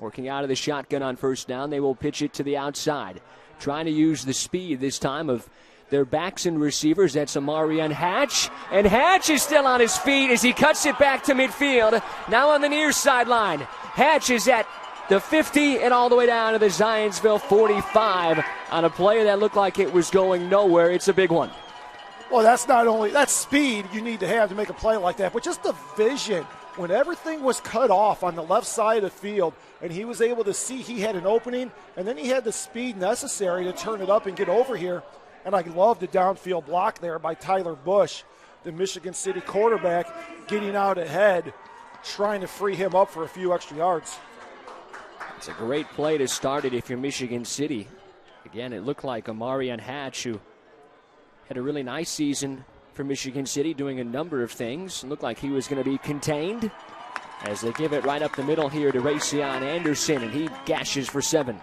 Working out of the shotgun on first down, they will pitch it to the outside. Trying to use the speed this time of their backs and receivers. That's Amarian Hatch. And Hatch is still on his feet as he cuts it back to midfield. Now on the near sideline. Hatch is at the 50 and all the way down to the Zionsville 45 on a play that looked like it was going nowhere. It's a big one. Well, that's speed you need to have to make a play like that, but just the vision. When everything was cut off on the left side of the field and he was able to see he had an opening, and then he had the speed necessary to turn it up and get over here. And I love the downfield block there by Tyler Bush, the Michigan City quarterback, getting out ahead, trying to free him up for a few extra yards. It's a great play to start it if you're Michigan City. Again, it looked like Amarian Hatch, who had a really nice season for Michigan City, doing a number of things. It looked like he was going to be contained as they give it right up the middle here to Raytheon Anderson, and he gashes for 7.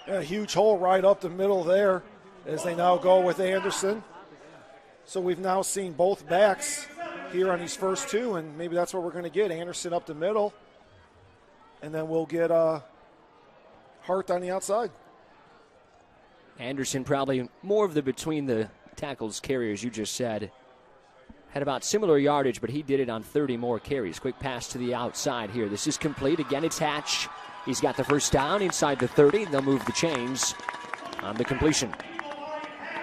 A huge hole right up the middle there as they now go with Anderson. So we've now seen both backs here on these first two, and maybe that's what we're going to get. Anderson up the middle, and then we'll get Hart on the outside. Anderson probably more of the between the tackles carriers you just said. Had about similar yardage, but he did it on 30 more carries. Quick pass to the outside here. This is complete. Again, it's Hatch. He's got the first down inside the 30. They'll move the chains on the completion.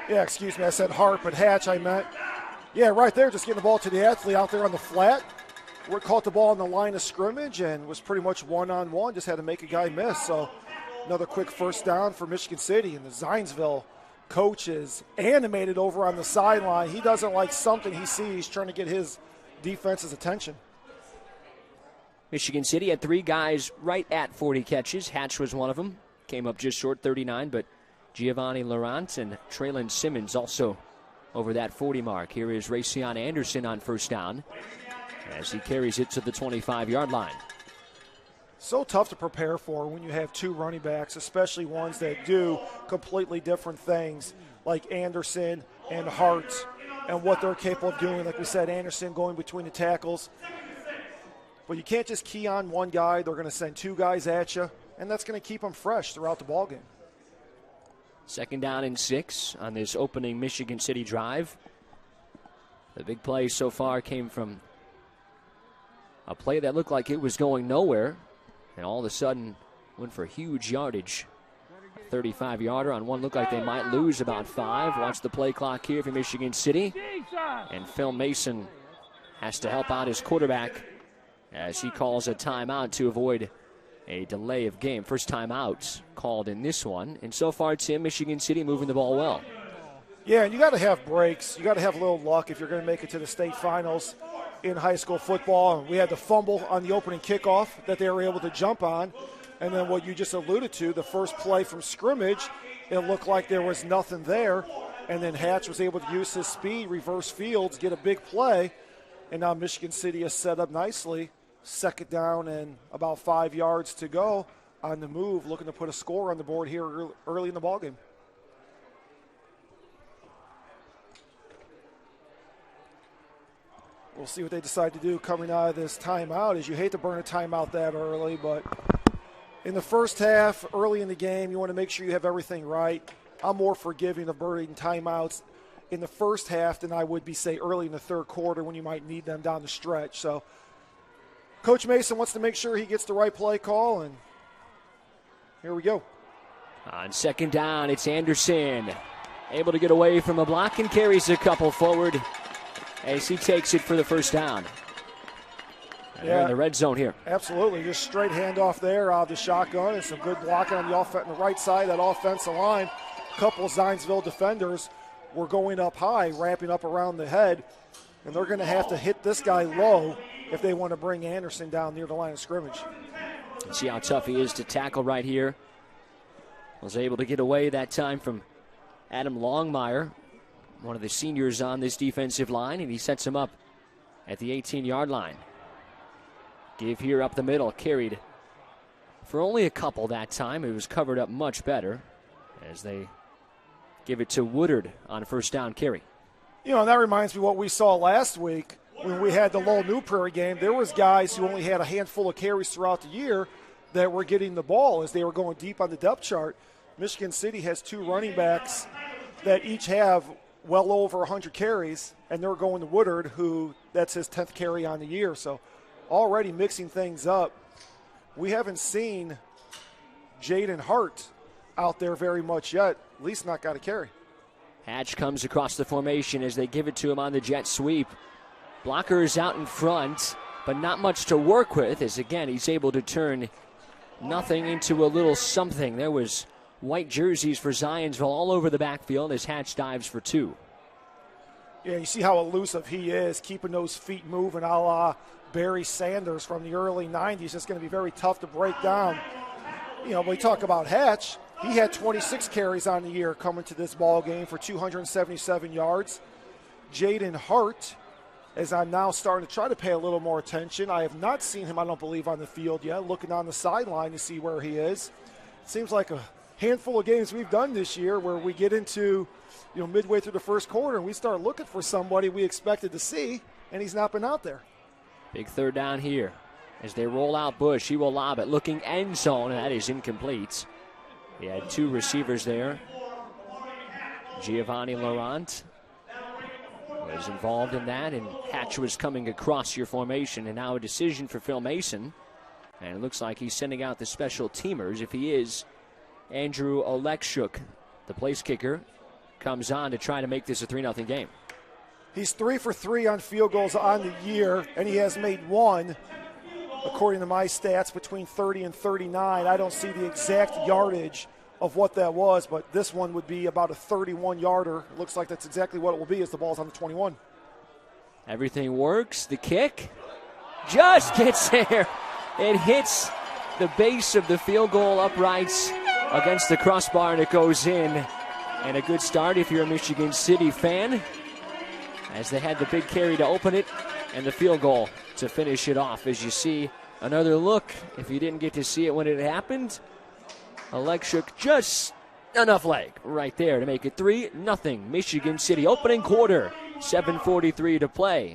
Yeah, excuse me, I said Hart, but Hatch I meant. Yeah, right there, just getting the ball to the athlete out there on the flat. We caught the ball on the line of scrimmage and was pretty much one-on-one, just had to make a guy miss. So another quick first down for Michigan City, and the Zionsville coach is animated over on the sideline. He doesn't like something he sees, trying to get his defense's attention. Michigan City had 3 guys right at 40 catches. Hatch was one of them. Came up just short, 39, but Giovanni Laurent and Traylon Simmons also over that 40 mark. Here is Raytheon Anderson on first down as he carries it to the 25-yard line. So tough to prepare for when you have 2 running backs, especially ones that do completely different things like Anderson and Hart and what they're capable of doing. Like we said, Anderson going between the tackles. But you can't just key on one guy. They're going to send 2 guys at you, and that's going to keep them fresh throughout the ballgame. Second down and 6 on this opening Michigan City drive. The big play so far came from a play that looked like it was going nowhere, and all of a sudden went for huge yardage. 35-yarder on one. Looked like they might lose about 5. Watch the play clock here for Michigan City. And Phil Mason has to help out his quarterback as he calls a timeout to avoid a delay of game. First timeout called in this one. And so far, Tim, Michigan City moving the ball well. Yeah, and you got to have breaks. You got to have a little luck if you're going to make it to the state finals in high school football. And we had the fumble on the opening kickoff that they were able to jump on. And then what you just alluded to, the first play from scrimmage, it looked like there was nothing there. And then Hatch was able to use his speed, reverse fields, get a big play. And now Michigan City is set up nicely. Second down and about 5 yards to go on the move, looking to put a score on the board here early in the ballgame. We'll see what they decide to do coming out of this timeout, as you hate to burn a timeout that early, but in the first half, early in the game, you want to make sure you have everything right. I'm more forgiving of burning timeouts in the first half than I would be, say, early in the third quarter when you might need them down the stretch. So Coach Mason wants to make sure he gets the right play call, and here we go. On second down, it's Anderson. Able to get away from a block and carries a couple forward as he takes it for the first down. And they're in the red zone here. Absolutely. Just straight handoff there out of the shotgun and some good blocking on the right side of that offensive line. A couple of Zionsville defenders were going up high, wrapping up around the head, and they're going to have to hit this guy low if they want to bring Anderson down near the line of scrimmage. Let's see how tough he is to tackle right here. Was able to get away that time from Adam Longmire, one of the seniors on this defensive line, and he sets him up at the 18-yard line. Give here up the middle, carried for only a couple that time. It was covered up much better as they give it to Woodard on a first down carry. You know, that reminds me of what we saw last week when we had the Lowell New Prairie game. There was guys who only had a handful of carries throughout the year, that were getting the ball as they were going deep on the depth chart. Michigan City has 2 running backs that each have well over 100 carries, and they're going to Woodard, who that's his 10th carry on the year. So already mixing things up. We haven't seen Jaden Hart out there very much yet, at least not got a carry. Hatch comes across the formation as they give it to him on the jet sweep. Blocker is out in front, but not much to work with, as again he's able to turn nothing into a little something. There was white jerseys for Zionsville all over the backfield as Hatch dives for 2. Yeah, you see how elusive he is, keeping those feet moving a la Barry Sanders from the early 90s. It's going to be very tough to break down. You know, when we talk about Hatch, he had 26 carries on the year coming to this ball game for 277 yards. Jaden Hart, as I'm now starting to try to pay a little more attention, I have not seen him, I don't believe, on the field yet, looking on the sideline to see where he is. It seems like a handful of games we've done this year where we get into, midway through the first quarter and we start looking for somebody we expected to see, and he's not been out there. Big 3rd down here as they roll out Bush. He will lob it, looking end zone, and that is incomplete. He had 2 receivers there. Giovanni Laurent was involved in that, and Hatch was coming across your formation, and now a decision for Phil Mason. And it looks like he's sending out the special teamers. If he is, Andrew Olekshuk, the place kicker, comes on to try to make this a 3-0 game. He's 3 for 3 on field goals on the year, and he has made 1, according to my stats, between 30 and 39. I don't see the exact yardage of what that was, but this one would be about a 31-yarder. Looks like that's exactly what it will be as the ball's on the 21. Everything works. The kick just gets there. It hits the base of the field goal uprights against the crossbar, and it goes in. And a good start if you're a Michigan City fan, as they had the big carry to open it and the field goal to finish it off. As you see another look, if you didn't get to see it when it happened, Olekshuk just enough leg right there to make it 3-0 Michigan City. Opening quarter, 7:43 to play.